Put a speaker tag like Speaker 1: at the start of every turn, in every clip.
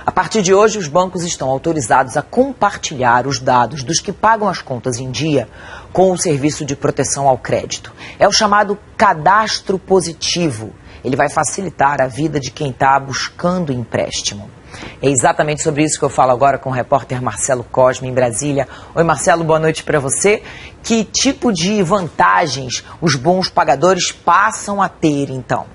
Speaker 1: A partir de hoje, os bancos estão autorizados a compartilhar os dados dos que pagam as contas em dia com o Serviço de Proteção ao Crédito. É o chamado cadastro positivo. Ele vai facilitar a vida de quem está buscando empréstimo. É exatamente sobre isso que eu falo agora com o repórter Marcelo Cosme, em Brasília. Oi, Marcelo, boa noite para você. Que tipo de vantagens os bons pagadores passam a ter, então?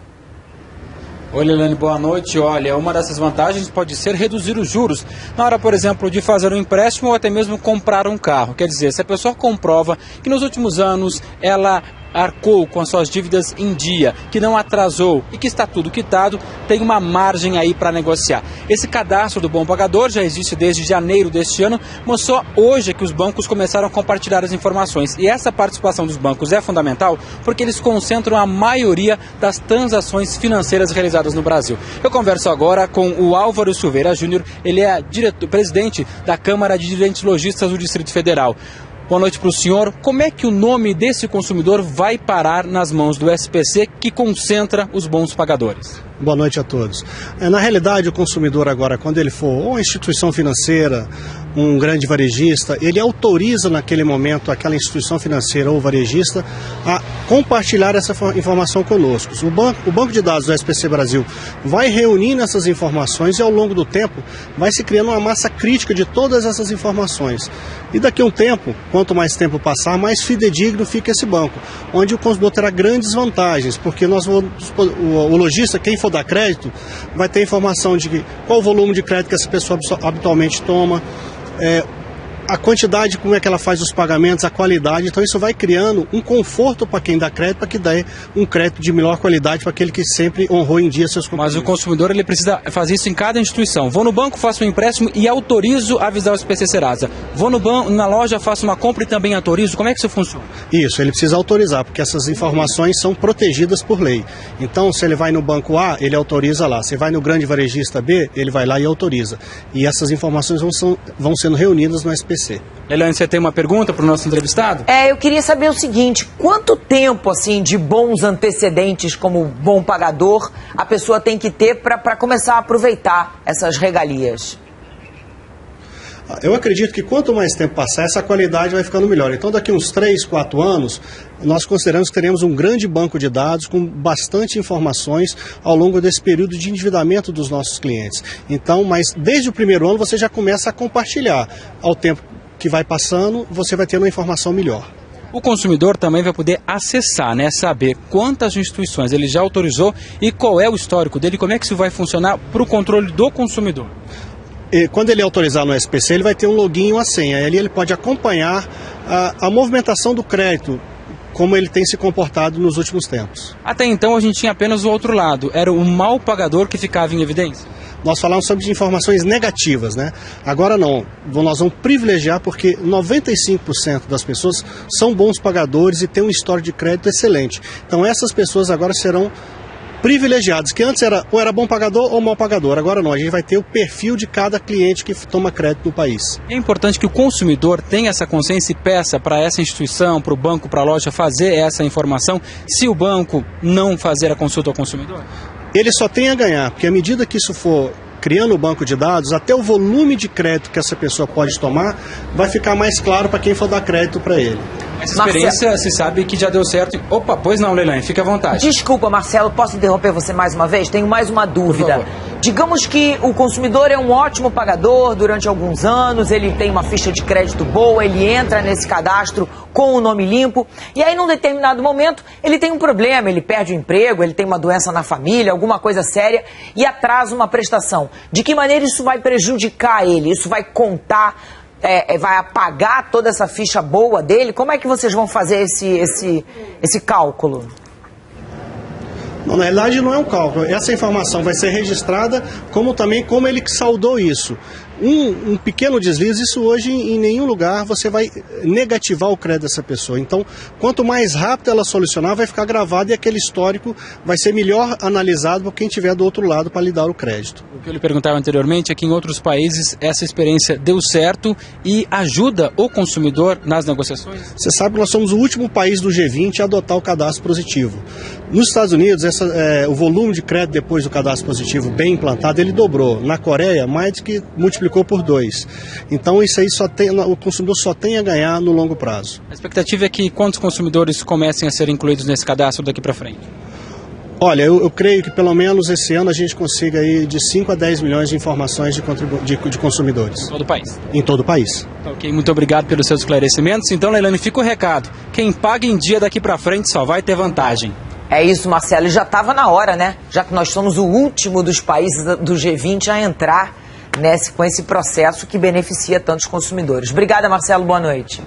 Speaker 2: Oi, Leilane, boa noite. Olha, uma dessas vantagens pode ser reduzir os juros na hora, por exemplo, de fazer um empréstimo ou até mesmo comprar um carro. Quer dizer, se a pessoa comprova que nos últimos anos ela arcou com as suas dívidas em dia, que não atrasou e que está tudo quitado, tem uma margem aí para negociar. Esse cadastro do bom pagador já existe desde janeiro deste ano, mas só hoje é que os bancos começaram a compartilhar as informações. E essa participação dos bancos é fundamental porque eles concentram a maioria das transações financeiras realizadas no Brasil. Eu converso agora com o Álvaro Silveira Júnior, ele é presidente da Câmara de Dirigentes Lojistas do Distrito Federal. Boa noite para o senhor. Como é que o nome desse consumidor vai parar nas mãos do SPC, que concentra os bons pagadores?
Speaker 3: Boa noite a todos. Na realidade, o consumidor agora, quando ele for uma instituição financeira, um grande varejista, ele autoriza naquele momento aquela instituição financeira ou varejista a compartilhar essa informação conosco. O banco de dados do SPC Brasil vai reunindo essas informações e ao longo do tempo vai se criando uma massa crítica de todas essas informações. E daqui a um tempo, quanto mais tempo passar, mais fidedigno fica esse banco, onde o consumidor terá grandes vantagens, porque o lojista, quem for dar crédito, vai ter informação de qual o volume de crédito que essa pessoa habitualmente toma, a quantidade, como é que ela faz os pagamentos, a qualidade. Então isso vai criando um conforto para quem dá crédito, para que dê um crédito de melhor qualidade para aquele que sempre honrou em dia seus compromissos.
Speaker 2: Mas o consumidor ele precisa fazer isso em cada instituição. Vou no banco, faço um empréstimo e autorizo a avisar o SPC Serasa. Vou no banco, na loja, faço uma compra e também autorizo. Como é que isso funciona?
Speaker 3: Isso, ele precisa autorizar, porque essas informações são protegidas por lei. Então, se ele vai no banco A, ele autoriza lá. Se vai no grande varejista B, ele vai lá e autoriza. E essas informações vão sendo reunidas no SPC.
Speaker 2: Leilane, você tem uma pergunta para o nosso entrevistado?
Speaker 1: Eu queria saber o seguinte, quanto tempo assim de bons antecedentes como bom pagador a pessoa tem que ter para começar a aproveitar essas regalias?
Speaker 3: Eu acredito que quanto mais tempo passar, essa qualidade vai ficando melhor. Então, daqui uns 3, 4 anos, nós consideramos que teremos um grande banco de dados com bastante informações ao longo desse período de endividamento dos nossos clientes. Então, mas desde o primeiro ano você já começa a compartilhar. Ao tempo que vai passando, você vai tendo uma informação melhor.
Speaker 2: O consumidor também vai poder acessar, saber quantas instituições ele já autorizou e qual é o histórico dele, como é que isso vai funcionar para o controle do consumidor.
Speaker 3: Quando ele autorizar no SPC, ele vai ter um login e uma senha. Ali ele pode acompanhar a movimentação do crédito, como ele tem se comportado nos últimos tempos.
Speaker 2: Até então a gente tinha apenas o outro lado, era o mal pagador que ficava em evidência.
Speaker 3: Nós falamos sobre informações negativas, Agora não, nós vamos privilegiar porque 95% das pessoas são bons pagadores e têm um histórico de crédito excelente. Então essas pessoas agora serão privilegiados, que antes ou era bom pagador ou mau pagador. Agora não, a gente vai ter o perfil de cada cliente que toma crédito no país.
Speaker 2: É importante que o consumidor tenha essa consciência e peça para essa instituição, para o banco, para a loja fazer essa informação, se o banco não fazer a consulta ao consumidor?
Speaker 3: Ele só tem a ganhar, porque à medida que isso for criando o banco de dados, até o volume de crédito que essa pessoa pode tomar vai ficar mais claro para quem for dar crédito para ele.
Speaker 2: Essa experiência, se sabe que já deu certo. Opa, pois não, Leilane, fica à vontade.
Speaker 1: Desculpa, Marcelo, posso interromper você mais uma vez? Tenho mais uma dúvida. Digamos que o consumidor é um ótimo pagador durante alguns anos, ele tem uma ficha de crédito boa, ele entra nesse cadastro com o nome limpo, e aí num determinado momento ele tem um problema, ele perde o emprego, ele tem uma doença na família, alguma coisa séria, e atrasa uma prestação. De que maneira isso vai prejudicar ele? Isso vai contar, vai apagar toda essa ficha boa dele? Como é que vocês vão fazer esse cálculo?
Speaker 3: Não, na realidade não é um cálculo. Essa informação vai ser registrada como ele saldou isso. Um pequeno deslize, isso hoje em nenhum lugar você vai negativar o crédito dessa pessoa. Então, quanto mais rápido ela solucionar, vai ficar gravado e aquele histórico vai ser melhor analisado por quem estiver do outro lado para lhe dar o crédito.
Speaker 2: O que eu lhe perguntava anteriormente é que em outros países essa experiência deu certo e ajuda o consumidor nas negociações?
Speaker 3: Você sabe que nós somos o último país do G20 a adotar o cadastro positivo. Nos Estados Unidos é diferença, o volume de crédito depois do cadastro positivo bem implantado, ele dobrou. Na Coreia, mais do que multiplicou por 2. Então isso aí o consumidor só tem a ganhar no longo prazo.
Speaker 2: A expectativa é que quantos consumidores comecem a ser incluídos nesse cadastro daqui para frente?
Speaker 3: Olha, eu creio que pelo menos esse ano a gente consiga aí de 5 a 10 milhões de informações de consumidores.
Speaker 2: Em todo o país?
Speaker 3: Em todo o país.
Speaker 2: Ok, muito obrigado pelos seus esclarecimentos. Então, Leilane, fica o recado. Quem paga em dia daqui para frente só vai ter vantagem.
Speaker 1: É isso, Marcelo. Já estava na hora, né? Já que nós somos o último dos países do G20 a entrar com esse processo que beneficia tantos consumidores. Obrigada, Marcelo. Boa noite.